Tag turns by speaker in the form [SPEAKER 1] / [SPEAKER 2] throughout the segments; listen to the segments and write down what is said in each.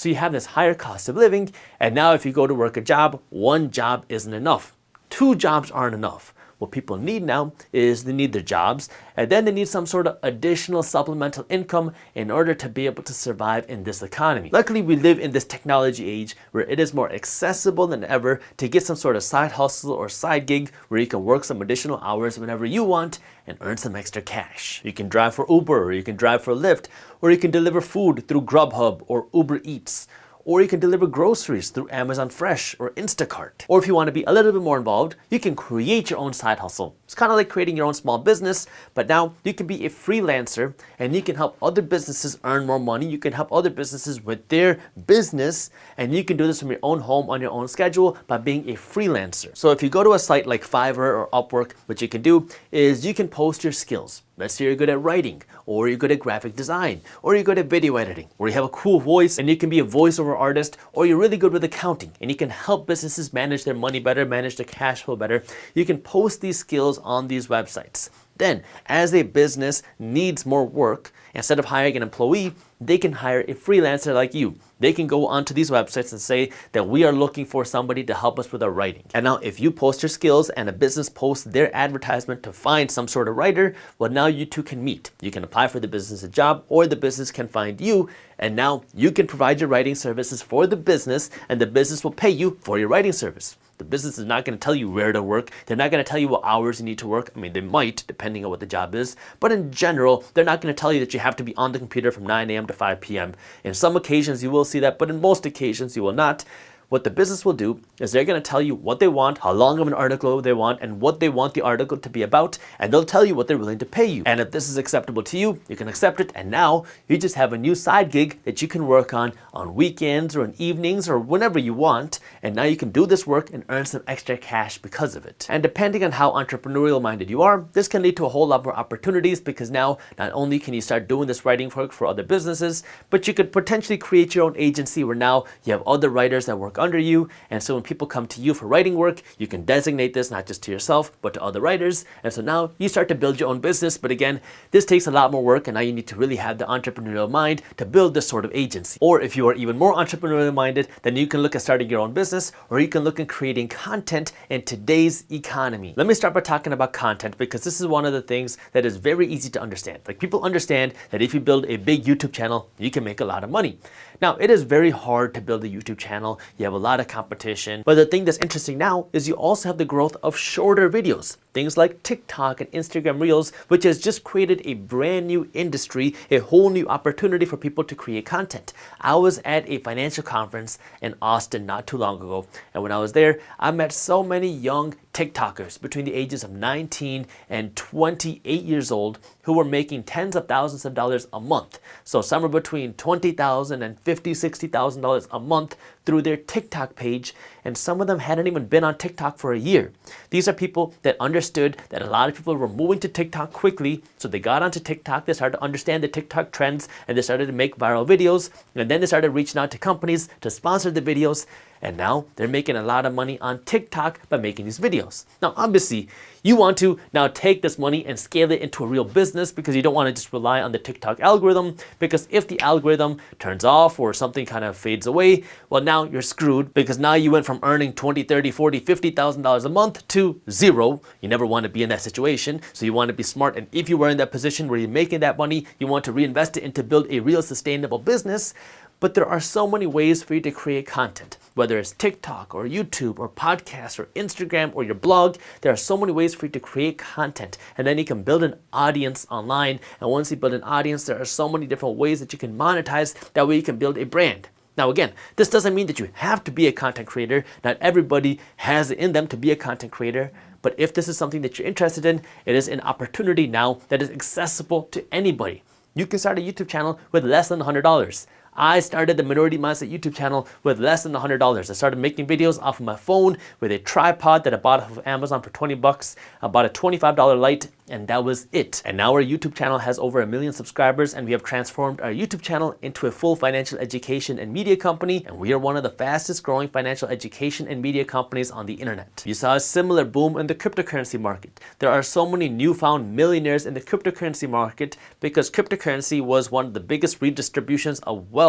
[SPEAKER 1] So you have this higher cost of living, and now if you go to work a job, one job isn't enough. Two jobs aren't enough. What people need now is they need their jobs, and then they need some sort of additional supplemental income in order to be able to survive in this economy. Luckily, we live in this technology age where it is more accessible than ever to get some sort of side hustle or side gig where you can work some additional hours whenever you want and earn some extra cash. You can drive for Uber, or you can drive for Lyft, or you can deliver food through Grubhub or Uber Eats. Or you can deliver groceries through Amazon Fresh or Instacart. Or if you want to be a little bit more involved, you can create your own side hustle. It's kind of like creating your own small business, but now you can be a freelancer and you can help other businesses earn more money. You can help other businesses with their business, and you can do this from your own home on your own schedule by being a freelancer. So if you go to a site like Fiverr or Upwork, what you can do is you can post your skills. Let's say you're good at writing, or you're good at graphic design, or you're good at video editing, or you have a cool voice and you can be a voiceover artist, or you're really good with accounting and you can help businesses manage their money better, manage their cash flow better. You can post these skills on these websites. Then, as a business needs more work, instead of hiring an employee, they can hire a freelancer like you. They can go onto these websites and say that we are looking for somebody to help us with our writing. And now if you post your skills and a business posts their advertisement to find some sort of writer, well, now you two can meet. You can apply for the business a job, or the business can find you, and now you can provide your writing services for the business, and the business will pay you for your writing service. The business is not going to tell you where to work. They're not going to tell you what hours you need to work. I mean, they might, depending on what the job is. But in general, they're not going to tell you that you have to be on the computer from 9 a.m. to 5 p.m. In some occasions, you will see that, but in most occasions, you will not. What the business will do is they're going to tell you what they want, how long of an article they want, and what they want the article to be about, and they'll tell you what they're willing to pay you. And if this is acceptable to you, you can accept it, and now you just have a new side gig that you can work on weekends or in evenings or whenever you want, and now you can do this work and earn some extra cash because of it. And depending on how entrepreneurial minded you are, this can lead to a whole lot more opportunities, because now not only can you start doing this writing work for other businesses, but you could potentially create your own agency where now you have other writers that work under you, and so when people come to you for writing work, you can designate this not just to yourself but to other writers, and so now you start to build your own business. But again, this takes a lot more work, and now you need to really have the entrepreneurial mind to build this sort of agency. Or if you are even more entrepreneurial minded, then you can look at starting your own business, or you can look at creating content in today's economy. Let me start by talking about content, because this is one of the things that is very easy to understand. Like, people understand that if you build a big YouTube channel, you can make a lot of money. Now, it is very hard to build a YouTube channel. You have a lot of competition. But the thing that's interesting now is you also have the growth of shorter videos. Things like TikTok and Instagram Reels, which has just created a brand new industry, a whole new opportunity for people to create content. I was at a financial conference in Austin not too long ago, and when I was there, I met so many young TikTokers between the ages of 19 and 28 years old who were making tens of thousands of dollars a month. So somewhere between $20,000 and $50,000, $60,000 a month through their TikTok page, and some of them hadn't even been on TikTok for a year. These are people that understood that a lot of people were moving to TikTok quickly, so they got onto TikTok, they started to understand the TikTok trends, and they started to make viral videos, and then they started reaching out to companies to sponsor the videos, and now they're making a lot of money on TikTok by making these videos. Now, obviously, you want to now take this money and scale it into a real business, because you don't want to just rely on the TikTok algorithm, because if the algorithm turns off or something kind of fades away, well, now you're screwed, because now you went from earning $20, $30, $40, $50,000 a month to zero. You never want to be in that situation, so you want to be smart, and if you were in that position where you're making that money, you want to reinvest it into build a real sustainable business. But there are so many ways for you to create content, whether it's TikTok or YouTube or podcasts or Instagram or your blog. There are so many ways for you to create content, and then you can build an audience online. And once you build an audience, there are so many different ways that you can monetize. That way you can build a brand. Now, again, this doesn't mean that you have to be a content creator. Not everybody has it in them to be a content creator. But if this is something that you're interested in, it is an opportunity now that is accessible to anybody. You can start a YouTube channel with less than $100. I started the Minority Mindset YouTube channel with less than $100. I started making videos off of my phone with a tripod that I bought off of Amazon for 20 bucks. I bought a $25 light, and that was it. And now our YouTube channel has over 1 million subscribers, and we have transformed our YouTube channel into a full financial education and media company, and we are one of the fastest growing financial education and media companies on the internet. You saw a similar boom in the cryptocurrency market. There are so many newfound millionaires in the cryptocurrency market because cryptocurrency was one of the biggest redistributions of wealth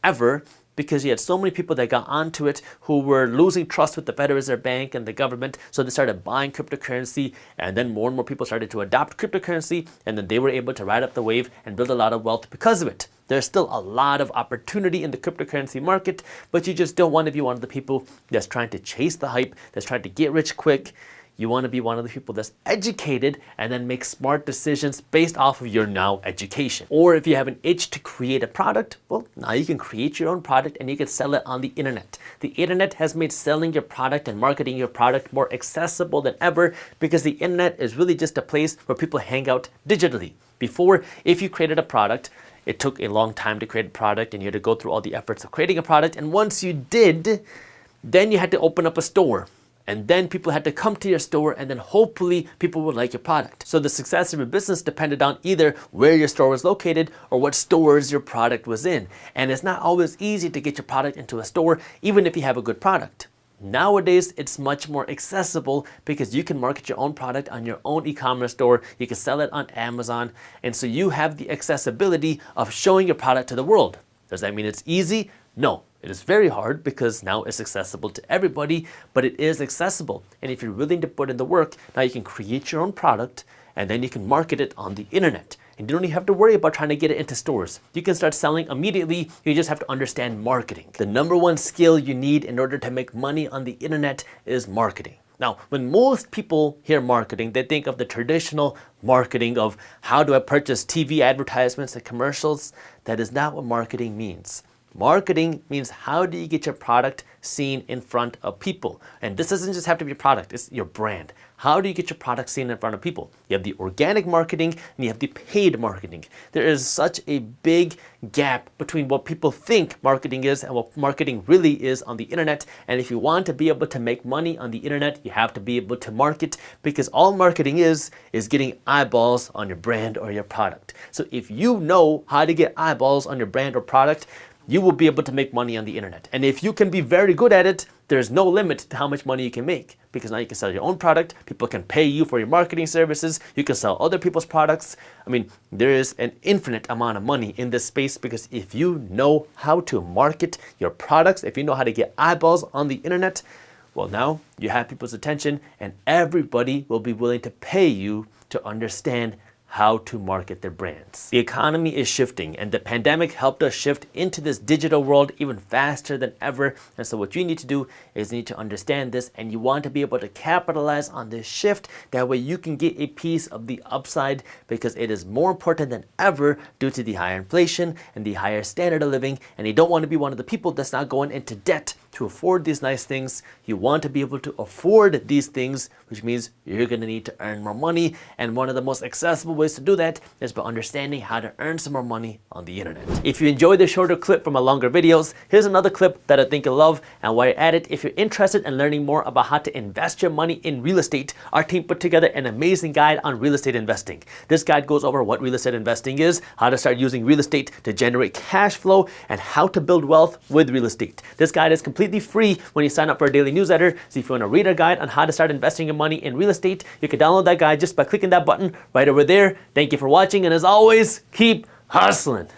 [SPEAKER 1] ever because you had so many people that got onto it who were losing trust with the Federal Reserve Bank and the government, so they started buying cryptocurrency, and then more and more people started to adopt cryptocurrency, and then they were able to ride up the wave and build a lot of wealth because of it. There's still a lot of opportunity in the cryptocurrency market, but you just don't want to be one of the people that's trying to chase the hype, that's trying to get rich quick. You want to be one of the people that's educated and then make smart decisions based off of your now education. Or if you have an itch to create a product, well, now you can create your own product and you can sell it on the internet. The internet has made selling your product and marketing your product more accessible than ever, because the internet is really just a place where people hang out digitally. Before, if you created a product, it took a long time to create a product and you had to go through all the efforts of creating a product. And once you did, then you had to open up a store. And then people had to come to your store, and then hopefully people would like your product. So the success of your business depended on either where your store was located or what stores your product was in. And it's not always easy to get your product into a store, even if you have a good product. Nowadays, it's much more accessible because you can market your own product on your own e-commerce store. You can sell it on Amazon. And so you have the accessibility of showing your product to the world. Does that mean it's easy? No. It is very hard because now it's accessible to everybody, but it is accessible. And if you're willing to put in the work, now you can create your own product and then you can market it on the internet. And you don't even have to worry about trying to get it into stores. You can start selling immediately. You just have to understand marketing. The number one skill you need in order to make money on the internet is marketing. Now, when most people hear marketing, they think of the traditional marketing of how do I purchase TV advertisements and commercials. That is not what marketing means. Marketing means how do you get your product seen in front of people? And this doesn't just have to be your product, it's your brand. How do you get your product seen in front of people? You have the organic marketing and you have the paid marketing. There is such a big gap between what people think marketing is and what marketing really is on the internet. And if you want to be able to make money on the internet, you have to be able to market, because all marketing is getting eyeballs on your brand or your product. So if you know how to get eyeballs on your brand or product, you will be able to make money on the internet. And if you can be very good at it, there's no limit to how much money you can make, because now you can sell your own product, people can pay you for your marketing services, you can sell other people's products. I mean, there is an infinite amount of money in this space, because if you know how to market your products, if you know how to get eyeballs on the internet, well, now you have people's attention and everybody will be willing to pay you to understand how to market their brands. The economy is shifting, and the pandemic helped us shift into this digital world even faster than ever. And so what you need to do is you need to understand this, and you want to be able to capitalize on this shift. That way you can get a piece of the upside, because it is more important than ever due to the higher inflation and the higher standard of living. And you don't want to be one of the people that's not going into debt to afford these nice things. You want to be able to afford these things, which means you're going to need to earn more money. And one of the most accessible ways to do that is by understanding how to earn some more money on the internet. If you enjoyed this shorter clip from my longer videos, here's another clip that I think you'll love. And while you're at it, if you're interested in learning more about how to invest your money in real estate, our team put together an amazing guide on real estate investing. This guide goes over what real estate investing is, how to start using real estate to generate cash flow, and how to build wealth with real estate. This guide is completely free when you sign up for our daily newsletter. So if you want to read our guide on how to start investing your money in real estate, you can download that guide just by clicking that button right over there. Thank you for watching, and as always, keep hustling.